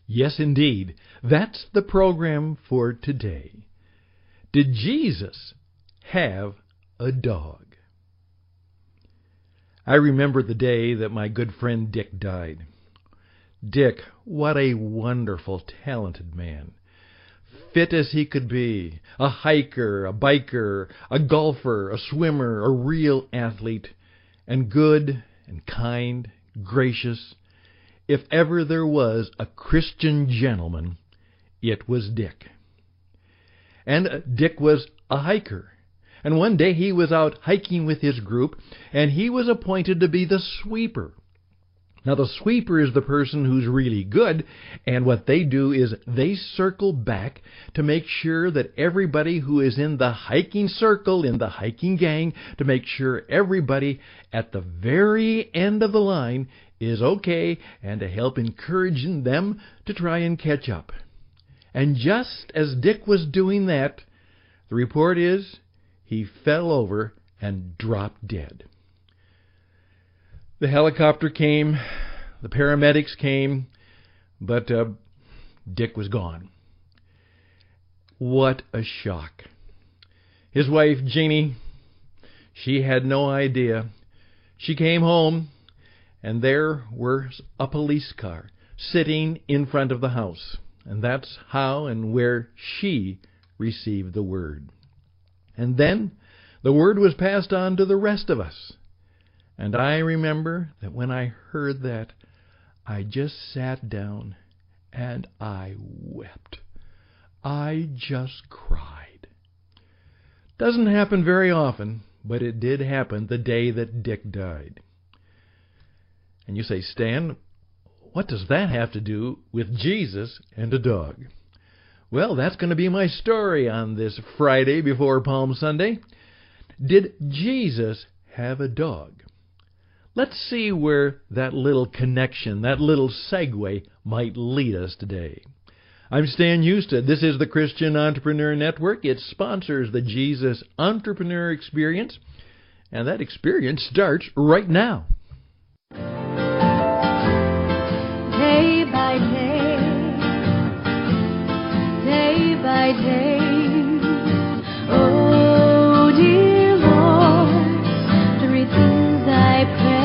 Yes, indeed. That's the program for today. Did Jesus have a dog? I remember the day that my good friend Dick died. Dick, what a wonderful, talented man. Fit as he could be, a hiker, a biker, a golfer, a swimmer, a real athlete, and good and kind, gracious. If ever there was a Christian gentleman, it was Dick. And Dick was a hiker. And one day he was out hiking with his group, and he was appointed to be the sweeper. Now, the sweeper is the person who's really good, and what they do is they circle back to make sure that everybody who is in the hiking circle, in the hiking gang, to make sure everybody at the very end of the line is okay, and to help encouraging them to try and catch up. And just as Dick was doing that, the report is he fell over and dropped dead. The helicopter came, the paramedics came, but Dick was gone. What a shock. His wife, Jeannie, she had no idea. She came home, and there was a police car sitting in front of the house. And that's how and where she received the word. And then the word was passed on to the rest of us. And I remember that when I heard that, I just sat down and I wept. I just cried. Doesn't happen very often, but it did happen the day that Dick died. And you say, Stan, what does that have to do with Jesus and a dog? Well, that's going to be my story on this Friday before Palm Sunday. Did Jesus have a dog? Let's see where that little connection, that little segue might lead us today. I'm Stan Husted. This is the Christian Entrepreneur Network. It sponsors the Jesus Entrepreneur Experience, and that experience starts right now. Day by day, day by day, oh dear Lord, 3 things I pray: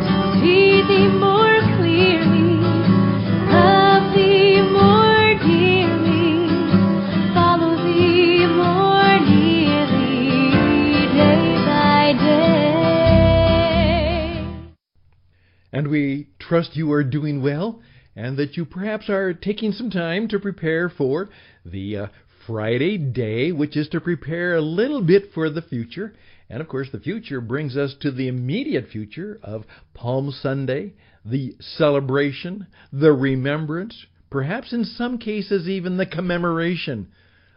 to see Thee more clearly, love Thee more dearly, follow Thee more nearly, day by day. And we trust you are doing well, and that you perhaps are taking some time to prepare for the Friday day, which is to prepare a little bit for the future. And of course, the future brings us to the immediate future of Palm Sunday, the celebration, the remembrance, perhaps in some cases even the commemoration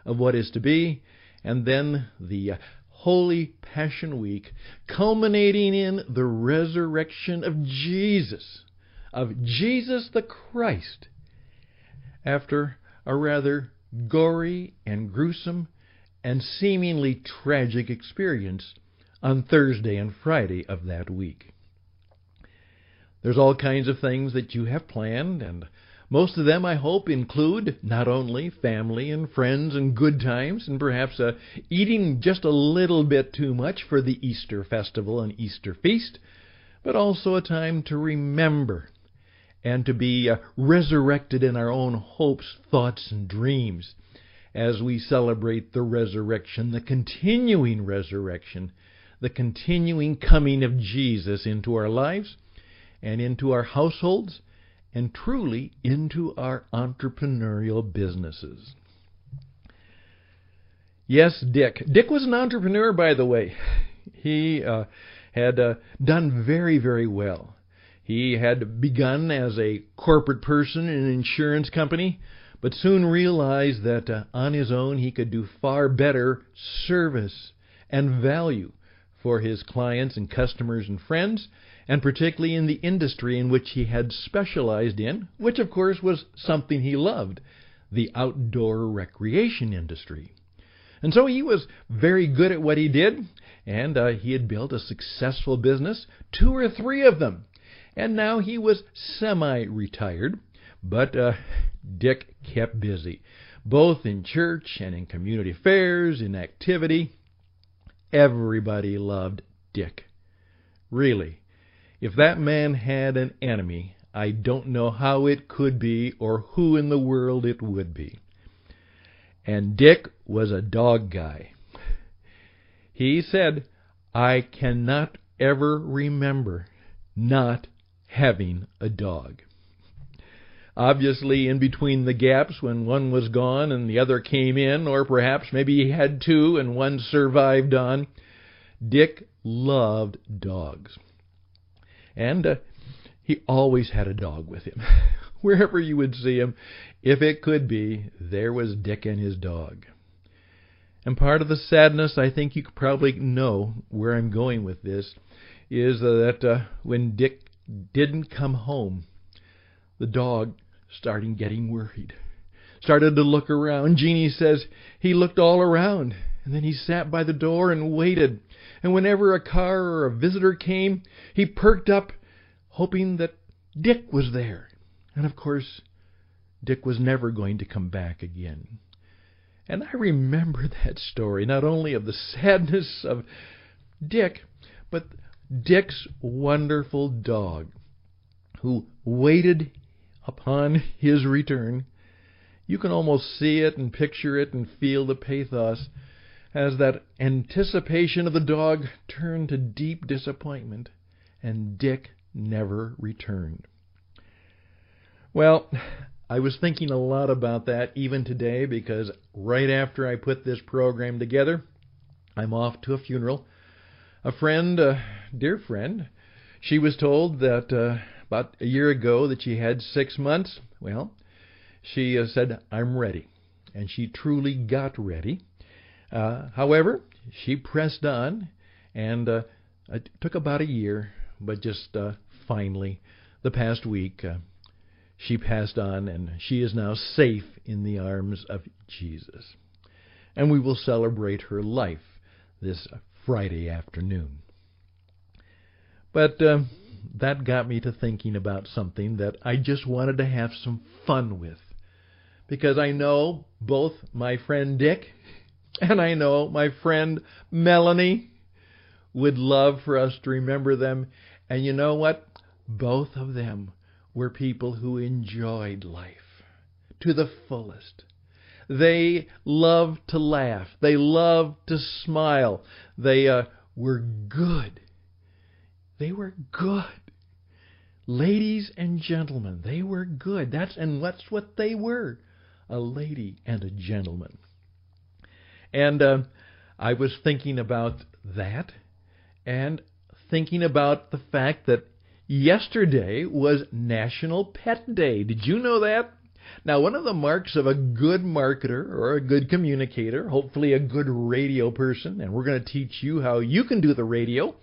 of what is to be, and then the Holy Passion Week, culminating in the resurrection of Jesus the Christ, after a rather gory and gruesome and seemingly tragic experience on Thursday and Friday of that week. There's all kinds of things that you have planned, and most of them, I hope, include not only family and friends and good times, and perhaps eating just a little bit too much for the Easter festival and Easter feast, but also a time to remember and to be resurrected in our own hopes, thoughts, and dreams as we celebrate the resurrection, the continuing resurrection, the continuing coming of Jesus into our lives and into our households, and truly into our entrepreneurial businesses. Yes, Dick. Dick was an entrepreneur, by the way. He had done very, very well. He had begun as a corporate person in an insurance company, but soon realized that on his own he could do far better service and value for his clients and customers and friends, and particularly in the industry in which he had specialized in, which of course was something he loved, the outdoor recreation industry. And so he was very good at what he did, and he had built a successful business, 2 or 3 of them. and now he was semi-retired, but Dick kept busy, both in church and in community affairs, in activity. Everybody loved Dick. Really, if that man had an enemy, I don't know how it could be or who in the world it would be. And Dick was a dog guy. He said, "I cannot ever remember not having a dog." Obviously, in between the gaps when one was gone and the other came in, or perhaps maybe he had two and one survived on, Dick loved dogs. And he always had a dog with him. Wherever you would see him, if it could be, there was Dick and his dog. And part of the sadness, I think you probably know where I'm going with this, is that when Dick didn't come home, the dog started getting worried. Started to look around. Jeannie says he looked all around, and then he sat by the door and waited. And whenever a car or a visitor came, he perked up, hoping that Dick was there. And of course, Dick was never going to come back again. And I remember that story, not only of the sadness of Dick, but Dick's wonderful dog, who waited upon his return. You can almost see it and picture it and feel the pathos as that anticipation of the dog turned to deep disappointment, and Dick never returned. Well, I was thinking a lot about that even today, because right after I put this program together, I'm off to a funeral. A friend, a dear friend, she was told that about a year ago that she had 6 months. Well, she said, "I'm ready." And she truly got ready. However, she pressed on, and it took about a year, but just finally, the past week, she passed on, and she is now safe in the arms of Jesus. And we will celebrate her life this Friday afternoon. But that got me to thinking about something that I just wanted to have some fun with. Because I know both my friend Dick and I know my friend Melanie would love for us to remember them. And you know what? Both of them were people who enjoyed life to the fullest. They loved to laugh. They loved to smile. They were good. They were good. Ladies and gentlemen, they were good. That's what they were, a lady and a gentleman. And I was thinking about that, and thinking about the fact that yesterday was National Pet Day. Did you know that? Now, one of the marks of a good marketer or a good communicator, hopefully a good radio person, and we're going to teach you how you can do the radio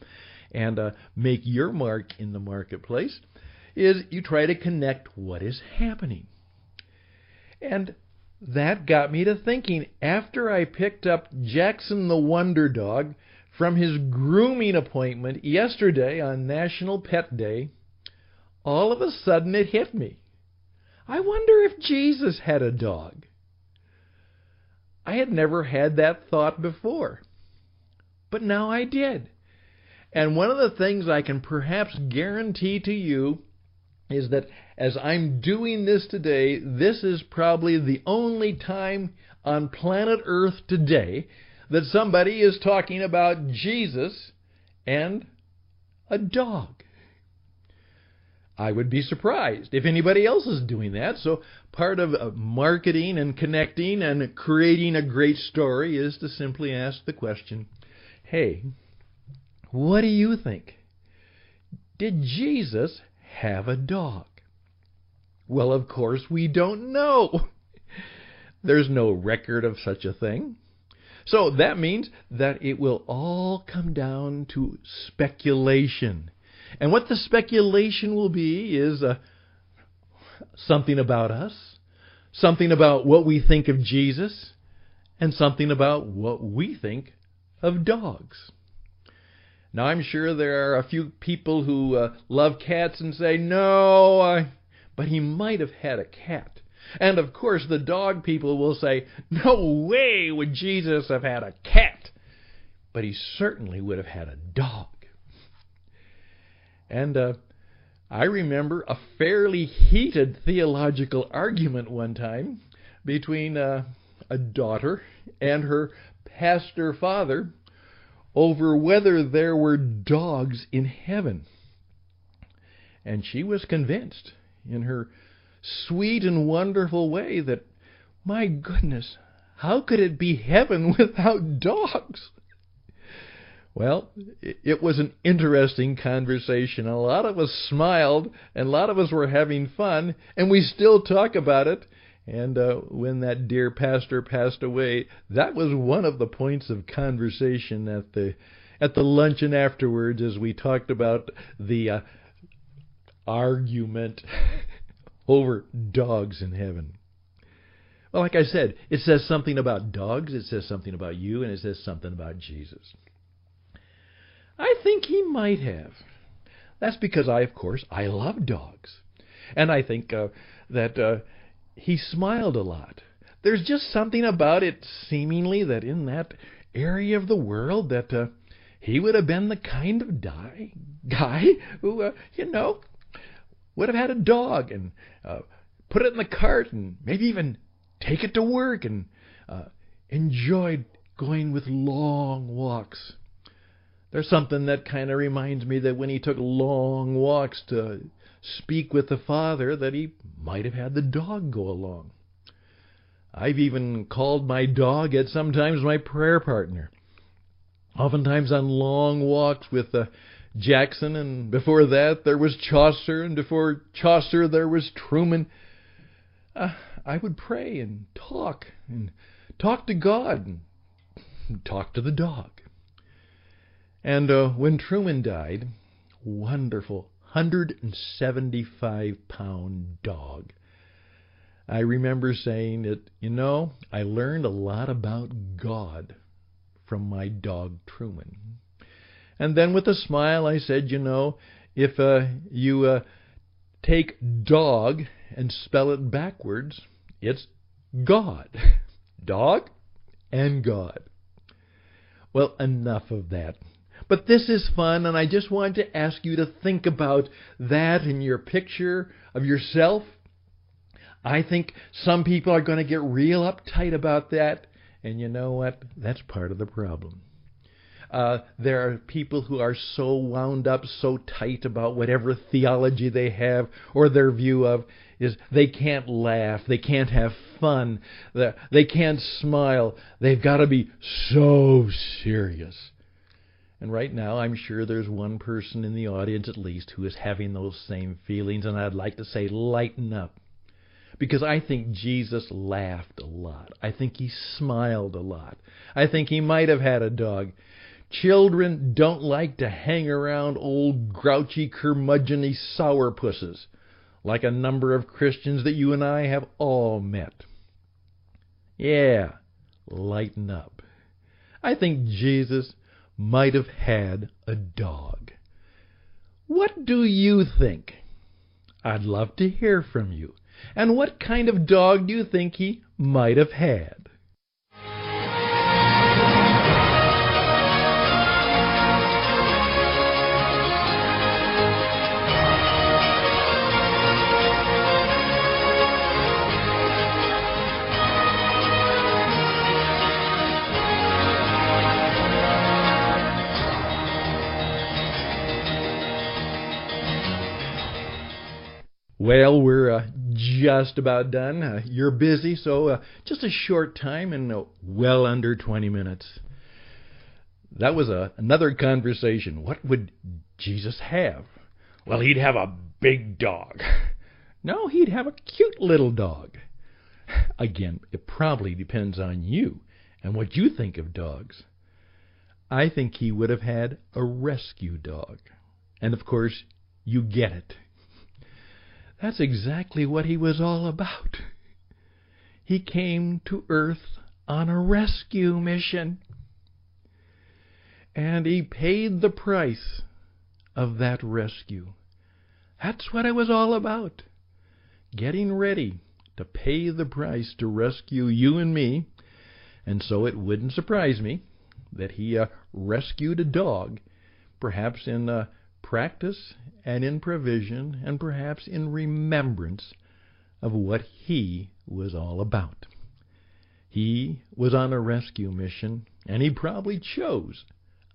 and make your mark in the marketplace, is you try to connect what is happening. And that got me to thinking, after I picked up Jackson the Wonder Dog from his grooming appointment yesterday on National Pet Day, all of a sudden it hit me. I wonder if Jesus had a dog. I had never had that thought before, but now I did. And one of the things I can perhaps guarantee to you is that as I'm doing this today, this is probably the only time on planet Earth today that somebody is talking about Jesus and a dog. I would be surprised if anybody else is doing that. So part of marketing and connecting and creating a great story is to simply ask the question, hey, what do you think? Did Jesus have a dog? Well, of course, we don't know. There's no record of such a thing. So that means that it will all come down to speculation. And what the speculation will be is something about us, something about what we think of Jesus, and something about what we think of dogs. Now, I'm sure there are a few people who love cats and say, no, but he might have had a cat. And, of course, the dog people will say, no way would Jesus have had a cat. But he certainly would have had a dog. And I remember a fairly heated theological argument one time between a daughter and her pastor father over whether there were dogs in heaven. And she was convinced in her sweet and wonderful way that, my goodness, how could it be heaven without dogs? Well, it was an interesting conversation. A lot of us smiled, and a lot of us were having fun, and we still talk about it. And when that dear pastor passed away, that was one of the points of conversation at the luncheon afterwards, as we talked about the argument over dogs in heaven. Well, like I said, it says something about dogs, it says something about you, and it says something about Jesus. I think he might have. That's because I love dogs. And I think that he smiled a lot. There's just something about it, seemingly, that in that area of the world that he would have been the kind of guy who, would have had a dog and put it in the cart and maybe even take it to work and enjoyed going with long walks. There's something that kind of reminds me that when he took long walks to speak with the Father, that he might have had the dog go along. I've even called my dog at sometimes my prayer partner. Oftentimes on long walks with Jackson, and before that there was Chaucer, and before Chaucer there was Truman. I would pray and talk to God and talk to the dog. And when Truman died, wonderful 175-pound dog, I remember saying that, I learned a lot about God from my dog Truman. And then with a smile I said, if you take dog and spell it backwards, it's God. Dog and God. Well, enough of that. But this is fun, and I just wanted to ask you to think about that in your picture of yourself. I think some people are going to get real uptight about that, and you know what? That's part of the problem. There are people who are so wound up, so tight about whatever theology they have or their view of is they can't laugh, they can't have fun, they can't smile. They've got to be so serious. And right now, I'm sure there's one person in the audience at least who is having those same feelings, and I'd like to say, lighten up. Because I think Jesus laughed a lot. I think he smiled a lot. I think he might have had a dog. Children don't like to hang around old grouchy, curmudgeon-y sourpusses, like a number of Christians that you and I have all met. Yeah, lighten up. I think Jesus might have had a dog. What do you think? I'd love to hear from you. And what kind of dog do you think he might have had? Well, we're just about done. You're busy, so just a short time and well under 20 minutes. That was another conversation. What would Jesus have? Well, he'd have a big dog. No, he'd have a cute little dog. Again, it probably depends on you and what you think of dogs. I think he would have had a rescue dog. And, of course, you get it. That's exactly what he was all about. He came to Earth on a rescue mission. And He paid the price of that rescue. That's what it was all about. Getting ready to pay the price to rescue you and me. And so it wouldn't surprise me that He rescued a dog, perhaps in practice and in provision and perhaps in remembrance of what He was all about. He was on a rescue mission, and He probably chose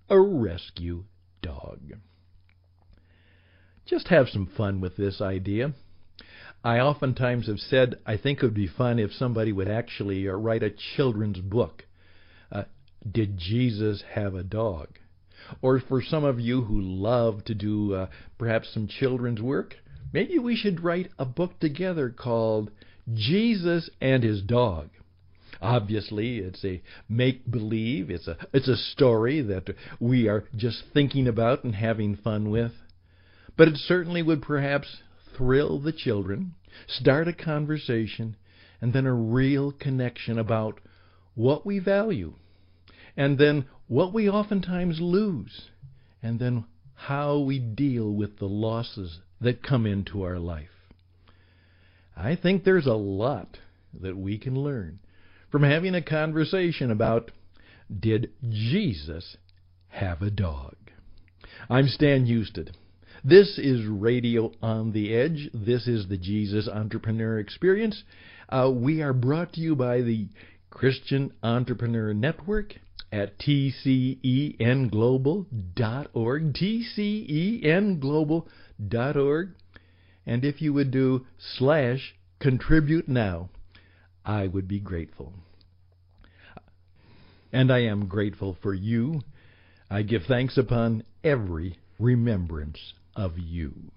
a rescue dog. Just have some fun with this idea. I oftentimes have said I think it would be fun if somebody would actually write a children's book. Did Jesus have a dog? Or for some of you who love to do perhaps some children's work, maybe we should write a book together called Jesus and His Dog. Obviously, it's a make-believe. It's a story that we are just thinking about and having fun with. But it certainly would perhaps thrill the children, start a conversation, and then a real connection about what we value, and then what we oftentimes lose, and then how we deal with the losses that come into our life. I think there's a lot that we can learn from having a conversation about, did Jesus have a dog? I'm Stan Houston. This is Radio on the Edge. This is the Jesus Entrepreneur Experience. We are brought to you by the Christian Entrepreneur Network at tcenglobal.org, tcenglobal.org. And if you would do /contribute now, I would be grateful. And I am grateful for you. I give thanks upon every remembrance of you.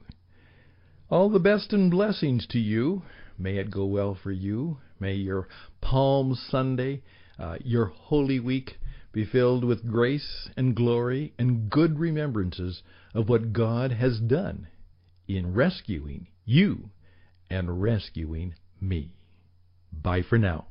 All the best and blessings to you. May it go well for you. May your Palm Sunday, your Holy Week, be filled with grace and glory and good remembrances of what God has done in rescuing you and rescuing me. Bye for now.